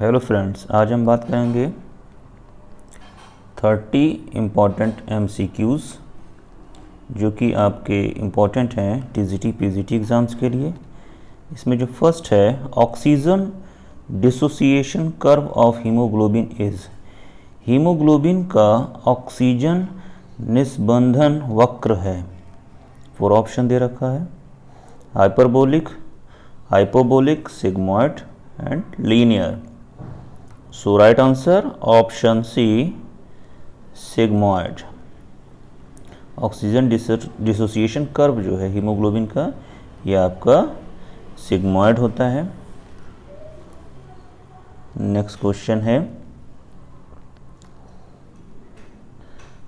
Hello friends, आज हम बात करेंगे 30 इम्पॉर्टेंट MCQs जो कि आपके इम्पॉर्टेंट हैं TGT PGT एग्ज़ाम्स के लिए। इसमें जो फर्स्ट है, oxygen dissociation curve of haemoglobin is. Haemoglobin का ऑक्सीजन निस्बंधन वक्र है। 4 ऑप्शन दे रखा है, hyperbolic, hypobolic, sigmoid and linear. So right answer option C, sigmoid. Oxygen dissociation curve जो है हीमोग्लोबिन का, यह आपका सिग्मॉइड होता है। नेक्स्ट क्वेश्चन है,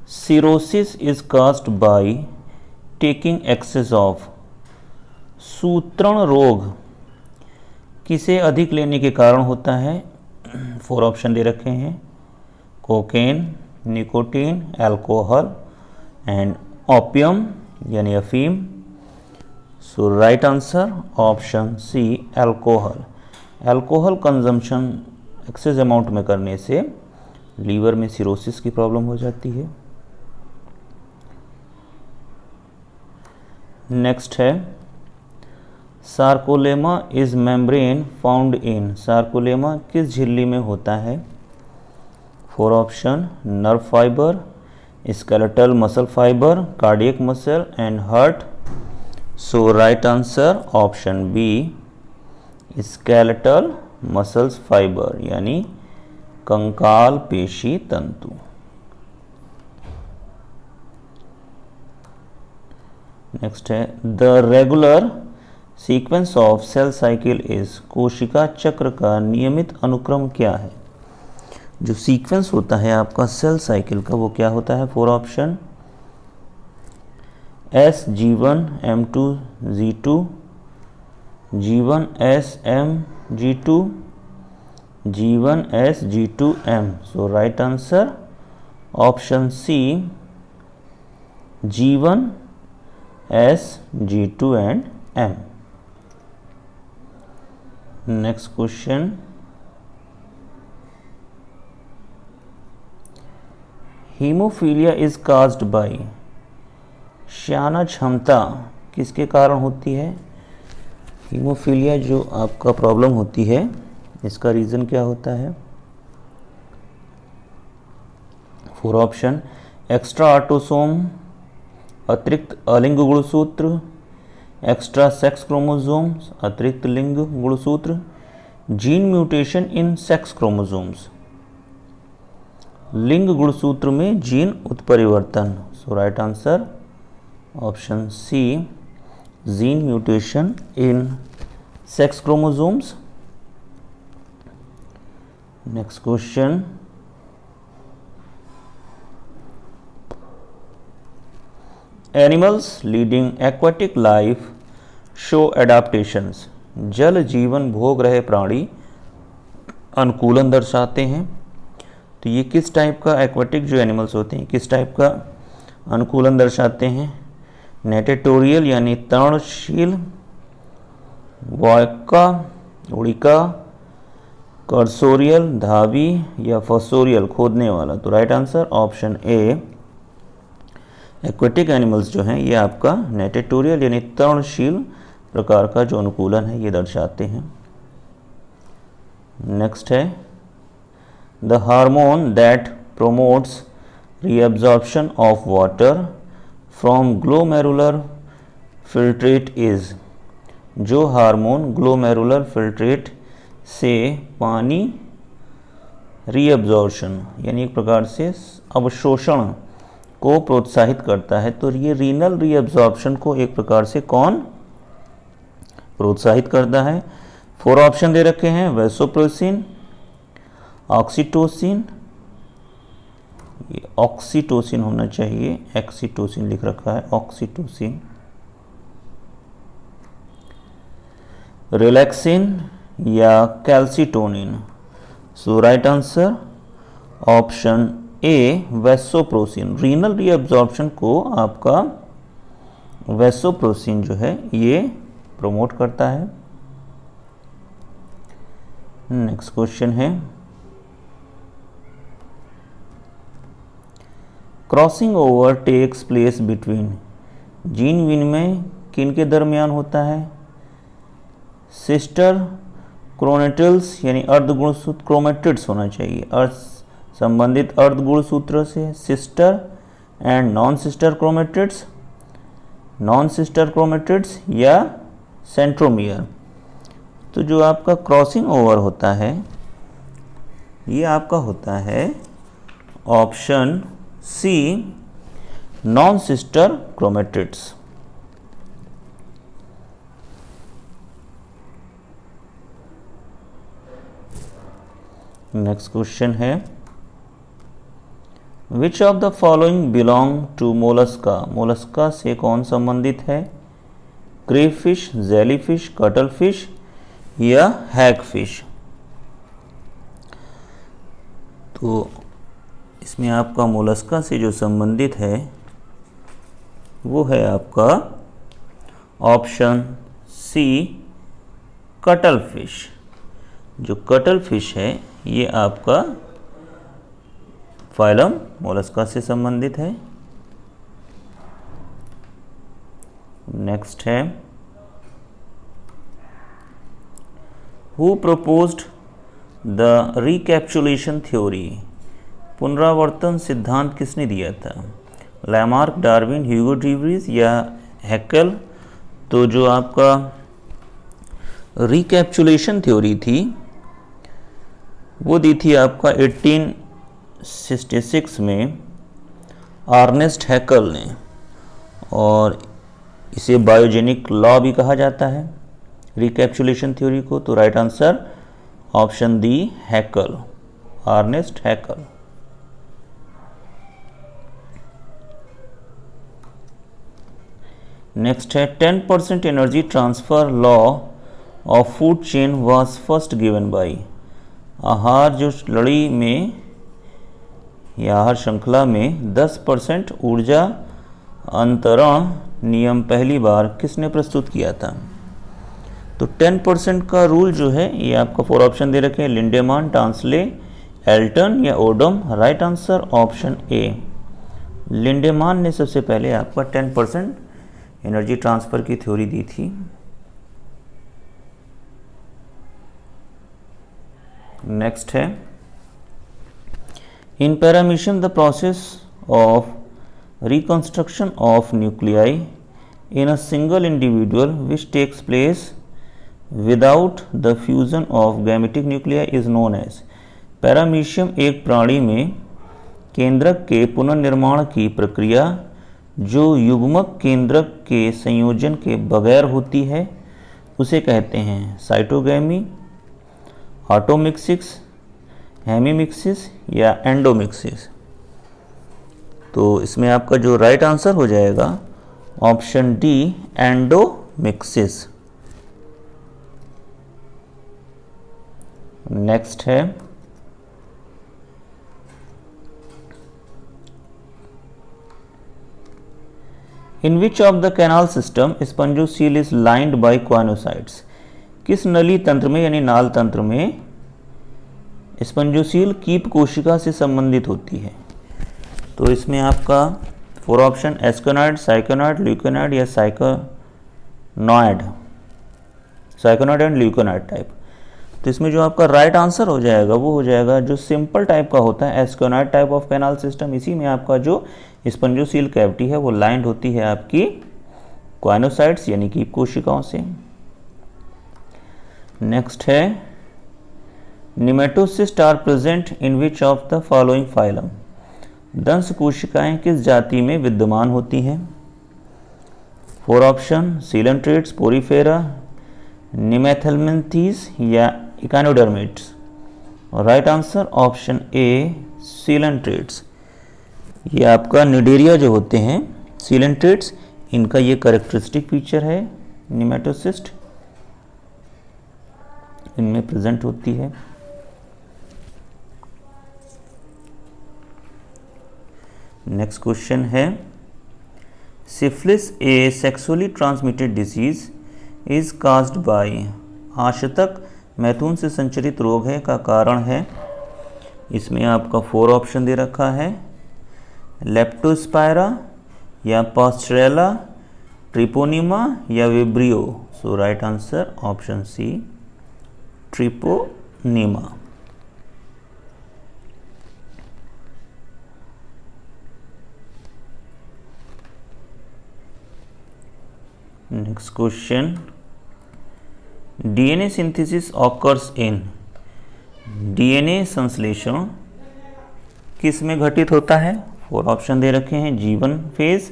cirrhosis is caused by taking excess of. सूत्रण रोग किसे अधिक लेने के कारण होता है? 4 ऑप्शन दे रखे हैं, cocaine, nicotine, alcohol and opium यानी अफीम। So right answer option C, alcohol. Alcohol consumption excess amount में करने से लीवर में सिरोसिस की प्रॉब्लम हो जाती है। नेक्स्ट है, sarcolemma is membrane found in. Sarcolemma किस झिल्ली में होता है? 4 option, nerve fibre, skeletal muscle fibre, cardiac muscle and heart. So right answer option B, skeletal muscles fibre यानी कंकाल पेशी तंतु। नेक्स्ट है, the regular sequence of cell cycle is. कोशिका चक्र का नियमित अनुक्रम क्या है? जो सीक्वेंस होता है आपका सेल साइकिल का, वो क्या होता है? 4 option, SG1 M2 G2, G1 S M G2, G1 S G2 M। So right answer option C, G1 S G2 and M। Next question, haemophilia is caused by. श्याना क्षमता किसके कारण होती है? हीमोफीलिया जो आपका प्रॉब्लम होती है, इसका रीज़न क्या होता है? 4 ऑप्शन, एक्स्ट्रा ऑटोसोम, अतिरिक्त अलिंग गुणसूत्र, एक्स्ट्रा सेक्स क्रोमोसोम्स, अतिरिक्त लिंग गुणसूत्र, gene mutation in sex chromosomes. लिंग गुणसूत्र में जीन उत्परिवर्तन। So right answer option C, gene mutation in sex chromosomes. Next question, animals leading aquatic life show adaptations. जल जीवन भोग रहे प्राणी अनुकूलन दर्शाते हैं। तो ये किस टाइप का एक्वाटिक जो एनिमल्स होते हैं, किस टाइप का अनुकूलन दर्शाते हैं? नेटेटोरियल यानी तरणशील, वॉयका उड़िका, कर्सोरियल धावी या फसोरियल खोदने वाला। तो राइट आंसर ऑप्शन ए, एक्वेटिक एनिमल्स जो हैं ये आपका नेटेटोरियल यानी तरणशील प्रकार का जो अनुकूलन है ये दर्शाते हैं। नेक्स्ट है, the hormone that promotes reabsorption of water from glomerular filtrate is. जो हार्मोन ग्लोमेरुलर फिल्ट्रेट से पानी रीअब्जॉर्प्शन यानी एक प्रकार से अवशोषण को प्रोत्साहित करता है, तो ये रीनल रीअब्जॉर्प्शन को एक प्रकार से कौन प्रोत्साहित करता है? 4 ऑप्शन दे रखे हैं, वैसोप्रेसिन, ऑक्सीटोसिन, ये ऑक्सीटोसिन होना चाहिए, एक्सीटोसिन लिख रखा है, ऑक्सीटोसिन, रिलैक्सिन या calcitonin. So right answer option A, vasopressin. Renal reabsorption को आपका वैसोप्रोसिन जो है ये प्रमोट करता है। नेक्स्ट क्वेश्चन है, crossing over takes place between, जीन विनिमय किन के दरमियान होता है? सिस्टर क्रोनेटिल्स यानी अर्धगुणसूत्र, क्रोमेटिड्स होना चाहिए, संबंधित अर्धगुणसूत्र से, sister and non sister chromatids, non sister chromatids या सेंट्रोमियर। तो जो आपका क्रॉसिंग ओवर होता है ये आपका होता है option C, non sister chromatids. Next question है, which of the following belong to Mollusca, Mollusca से कौन संबंधित है? क्रेफिश, जेलीफिश, कटलफिश या हैगफिश। तो इसमें आपका मोलस्का से जो संबंधित है वो है आपका ऑप्शन सी, कटलफिश। जो कटलफिश है ये आपका फाइलम मोलस्का से संबंधित है। नेक्स्ट है, हु प्रपोज्ड द रिकैप्सुलेशन थ्योरी, पुनरावर्तन सिद्धांत किसने दिया था? Lamarck, Darwin, Hugo de Vries या हैकेल। तो जो आपका रिकैप्सुलेशन थ्योरी थी वो दी थी आपका 1866 में अर्नेस्ट हैकेल ने, और इसे बायोजेनिक लॉ भी कहा जाता है रिकैप्सुलेशन थ्योरी को। तो right answer option D, Haeckel, Ernest Haeckel. Next है, 10% energy transfer law of food chain was first given by, आहार जो लड़ी में या आहार श्रृंखला में 10% ऊर्जा अंतरण नियम पहली बार किसने प्रस्तुत किया था? तो 10% का रूल जो है ये आपको 4 ऑप्शन दे रखे हैं, लिंडेमान, टांसले, एल्टन या Odum. Right answer option A, Lindeman ने सबसे पहले आपका 10% एनर्जी ट्रांसफर की थ्योरी दी थी। नेक्स्ट है, in paramecium the process of reconstruction of nuclei in a single individual which takes place without the fusion of gametic nuclei is known as. Paramecium एक प्राणी में केंद्रक के पुनर्निर्माण की प्रक्रिया जो युग्मक केंद्रक के संयोजन के बगैर होती है उसे कहते हैं साइटोगैमी, ऑटोमिक्सिस, हेमीमिक्सिस या एंडोमिक्सिस। तो इसमें आपका जो राइट आंसर हो जाएगा ऑप्शन डी, एंडोमिक्सिस। नेक्स्ट है, in which of the canal system spongocoel is lined by choanocytes, किस नली तंत्र में यानी नाल तंत्र में स्पंजोसील कीप कोशिका से संबंधित होती है? तो इसमें आपका 4 ऑप्शन, एस्कोनॉइड, साइकोनॉइड, ल्यूकोनॉइड या साइकोनॉइड एंड ल्यूकोनॉइड टाइप। तो इसमें जो आपका राइट आंसर हो जाएगा वो हो जाएगा जो सिंपल टाइप का होता है, एस्कोनॉइड टाइप ऑफ कैनाल सिस्टम। इसी में आपका जो स्पंजोसील कैविटी है वो लाइंड होती है आपकी क्वानोसाइट्स यानी कीप कोशिकाओं से। नेक्स्ट है, nematocyst are present in which of the following phylum, दंश कोशिकाएं किस जाति में विद्यमान होती हैं? 4 ऑप्शन, सीलेंट्रेट्स, पोरीफेरा, निमेथेल्मिंथीज या echinoderms. Right answer option A, coelenterates. ये आपका निडेरिया जो होते हैं सीलेंट्रेट्स, इनका ये कैरेक्टरिस्टिक फीचर है, निमेटोसिस्ट इनमें प्रेजेंट होती है। नेक्स्ट क्वेश्चन है, syphilis a sexually transmitted disease is caused by, आशतक मैथुन से संचरित रोग है का कारण है, इसमें आपका 4 ऑप्शन दे रखा है, लेप्टोस्पायरा या पास्चरेला, ट्रिपोनिमा या Vibrio. So right answer option C, Treponema. Next question, DNA synthesis occurs in, DNA संश्लेषण किस में घटित होता है? 4 ऑप्शन दे रखे हैं, G1 phase,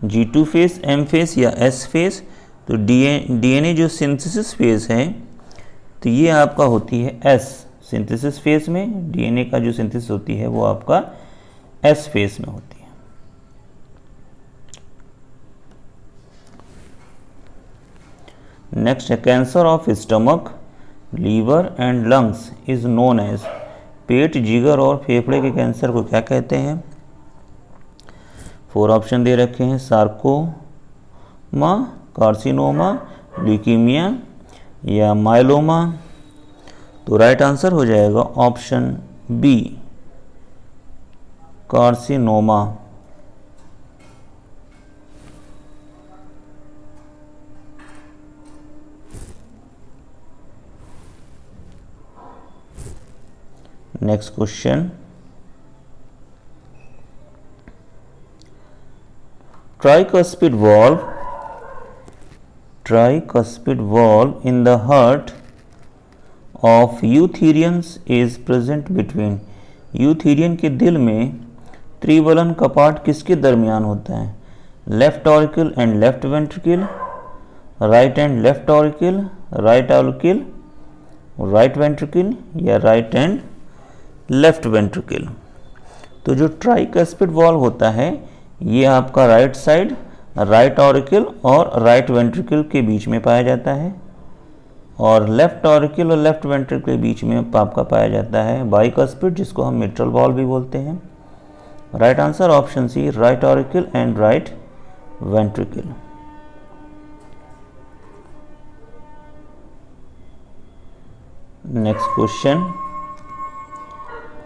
G2 phase, M phase या S फेज। तो डीएनए जो सिंथेसिस फेज है तो ये आपका होती है S सिंथेसिस फेज में, डीएनए का जो सिंथेसिस होती है वो आपका S फेज में होती है। नेक्स्ट है, cancer of stomach, liver and lungs is known as, पेट, जिगर और फेफड़े के कैंसर को क्या कहते हैं? 4 ऑप्शन दे रखे हैं, सार्कोमा, कार्सिनोमा, ल्यूकीमिया या माइलोमा। तो राइट आंसर हो जाएगा option B, carcinoma. Next question, tricuspid valve in the heart of eutherians is present between, eutherian के दिल में त्रिवलन कपाट किसके दरमियान होता है? Left auricle and left ventricle, right and left auricle, right auricle, right ventricle या राइट एंड लेफ्ट वेंट्रिकल। तो जो ट्राइकस्पिड वॉल्व होता है ये आपका राइट साइड, राइट ऑरिकल और राइट वेंट्रिकल के बीच में पाया जाता है, और लेफ्ट ऑरिकल और लेफ्ट वेंट्रिकल के बीच में आपका पाया जाता है बाइकस्पिड, जिसको हम मिट्रल वॉल्व भी बोलते हैं। Right answer option C, right auricle and right ventricle. Next question,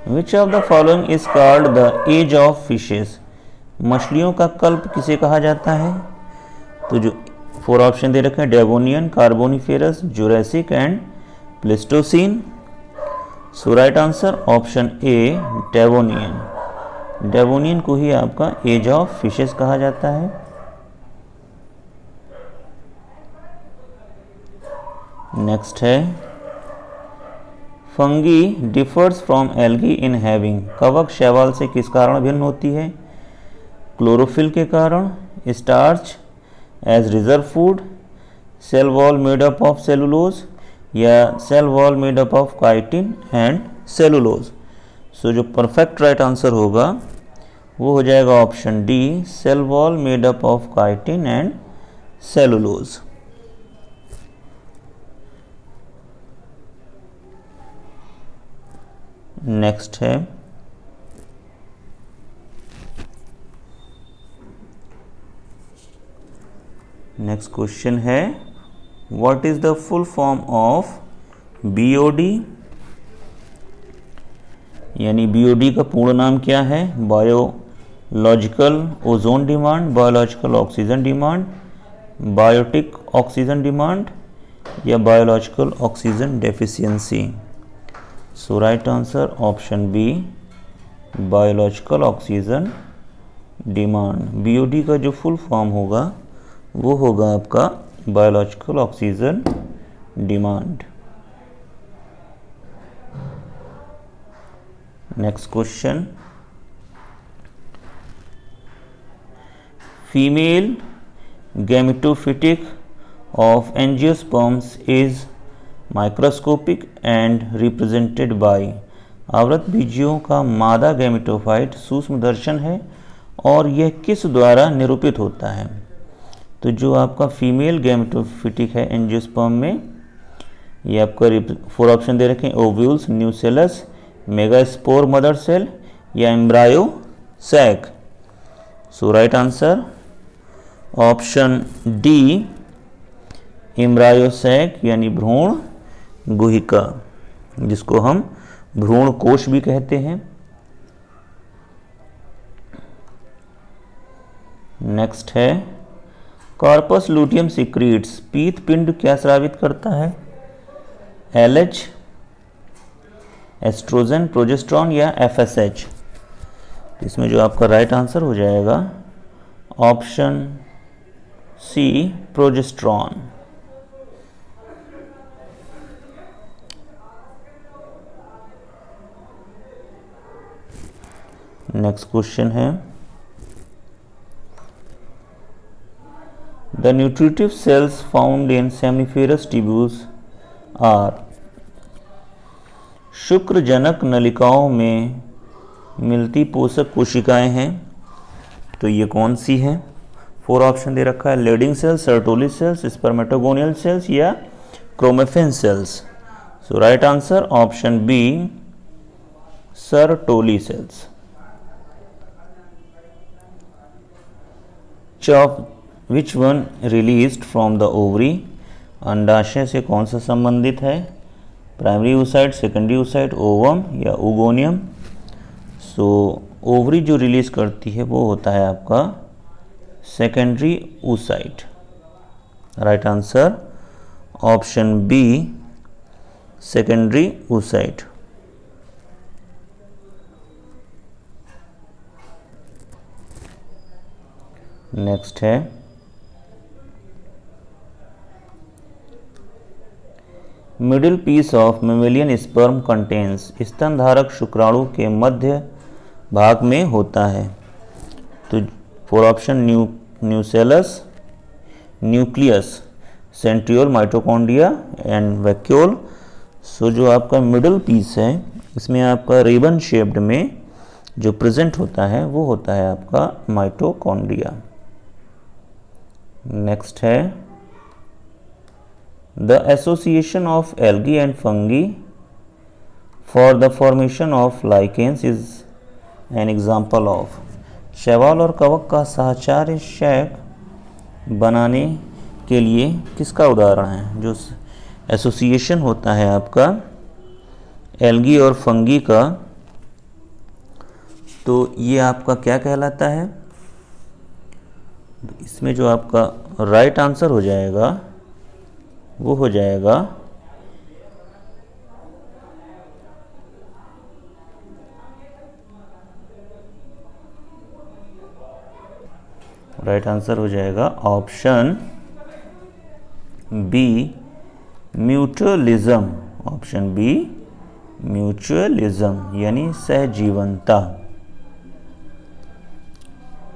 which of the following is called the age of fishes, मछलियों का कल्प किसे कहा जाता है? तो जो 4 ऑप्शन दे रखे हैं, Devonian, Carboniferous, Jurassic and Pleistocene. So right answer option A, Devonian. Devonian को ही आपका एज ऑफ फिशेस कहा जाता है। नेक्स्ट है, fungi differs from algae in having, कवक शैवाल से किस कारण भिन्न होती है? क्लोरोफिल के कारण, starch as reserve food, cell wall made up of cellulose या cell wall made up of chitin and cellulose. So जो परफेक्ट राइट आंसर होगा वो हो जाएगा option D, cell wall made up of chitin and cellulose. Next है, next question है, what is the full form of BOD, यानी BOD का पूर्ण नाम क्या है? Biological ozone demand, biological oxygen demand, biotic oxygen demand या biological oxygen deficiency. So right answer option B, biological oxygen demand. BOD का जो फुल फॉर्म होगा वो होगा आपका biological oxygen demand. Next question, female gametophytic of angiosperms is microscopic and represented by, आवृत बीजियों का मादा गैमेटोफाइट सूक्ष्मदर्शन है और यह किस द्वारा निरूपित होता है? तो जो आपका फीमेल गैमेटोफिटिक है एंजियोस्पर्म में, ये आपका 4 ऑप्शन दे रखे हैं, ovules, nucellus, megaspore mother cell या embryo sac. So right answer option D, embryo sac यानी भ्रूण गुहिका, जिसको हम भ्रूण कोश भी कहते हैं। नेक्स्ट है कॉर्पस लूटियम सिक्रीट्स, पीत पिंड क्या स्रावित करता है? एलएच, एस्ट्रोजन, प्रोजेस्ट्रॉन या एफएसएच। इसमें जो आपका राइट आंसर हो जाएगा option C, progesterone. Next question है the nutritive cells found in seminiferous tubules are, शुक्रजनक नलिकाओं में मिलती पोषक कोशिकाएं हैं, तो ये कौन सी हैं? 4 ऑप्शन दे रखा है, Leydig cells, Sertoli cells, spermatogonial cells या chromaffin cells. So right answer option B, Sertoli cells. Which one released from the ovary, अंडाशय से कौन सा संबंधित है? Primary oocyte, secondary oocyte, ovum या ओगोनियम। सो ओवरी जो रिलीज करती है वो होता है आपका secondary oocyte। Right answer option B, secondary oocyte। Next है middle piece of mammalian sperm contains, स्तनधारक शुक्राणु के मध्य भाग में होता है। तो 4 option, nucellus, nucleus, centriole, mitochondria and vacuole. So जो आपका मिडिल पीस है इसमें आपका रिबन शेप्ड में जो प्रेजेंट होता है वो होता है आपका माइटोकॉन्ड्रिया। नेक्स्ट है the association of algae and fungi for the formation of lichens is an example of, शैवाल और कवक का साहचर्य शैक बनाने के लिए किसका उदाहरण है? जो एसोसिएशन होता है आपका एल्गी और फंगी का, तो ये आपका क्या कहलाता है? इसमें जो आपका राइट आंसर हो जाएगा वो हो जाएगा राइट आंसर हो जाएगा option B, mutualism. Option B, mutualism यानी सहजीवनता।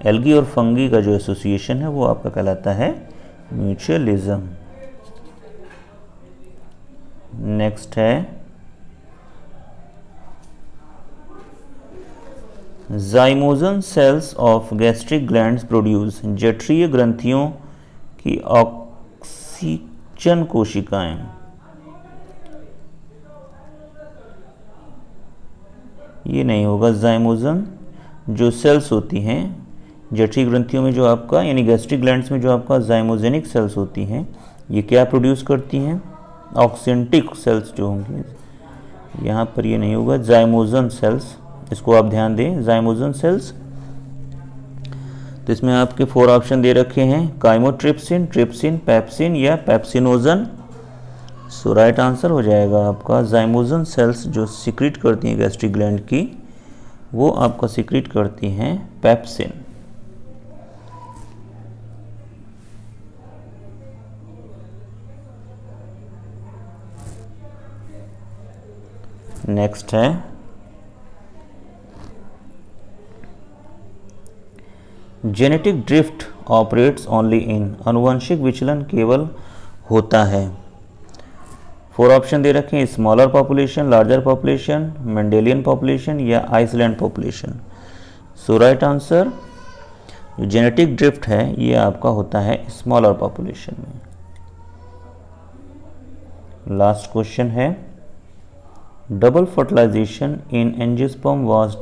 एल्गी और फंगी का जो एसोसिएशन है वो आपका कहलाता है म्यूचुअलिज्म। नेक्स्ट है zymogen cells of gastric glands produce, जठरीय ग्रंथियों की ऑक्सीजन कोशिकाएं। ये नहीं होगा, जाइमोजन जो सेल्स होती हैं जठरीय ग्रंथियों में जो आपका यानी गैस्ट्रिक ग्लैंड्स में जो आपका जाइमोजेनिक सेल्स होती हैं, ये क्या प्रोड्यूस करती हैं? ऑक्सेंटिक सेल्स जो होंगे, यहाँ पर ये नहीं होगा, जाइमोजन सेल्स, इसको आप ध्यान दें, जाइमोजन सेल्स। तो इसमें आपके 4 ऑप्शन दे रखे हैं, काइमोट्रिप्सिन, ट्रिप्सिन, पेप्सिन या पेप्सिनोजन। सो राइट आंसर हो जाएगा आपका जाइमोजन सेल्स जो सिक्रीट करती हैं गैस्ट्रिक ग्लैंड की, वो आपका सिक्रीट करती हैं पेप्सिन। नेक्स्ट है genetic drift operates only in, अनुवंशिक विचलन केवल होता है। 4 ऑप्शन दे रखे हैं, smaller population, larger population, Mendelian population या island population. So right answer जो जेनेटिक ड्रिफ्ट है ये आपका होता है स्मॉलर पॉपुलेशन में। लास्ट क्वेश्चन है double fertilization in angiosperm was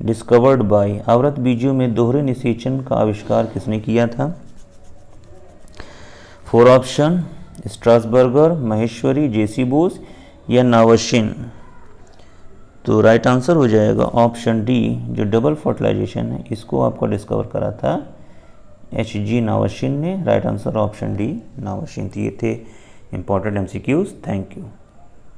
discovered by, आवृत बीजों में दोहरे निषेचन का आविष्कार किसने किया था? 4 option, Strasburger, Maheshwari, J C Bose या नावशिन। तो राइट आंसर हो जाएगा ऑप्शन डी, जो डबल फर्टिलाइजेशन है इसको आपको डिस्कवर करा था H.G. नावशिन ने। Right answer option D Nawaschin. ये थे इंपॉर्टेंट MCQs। Thank you.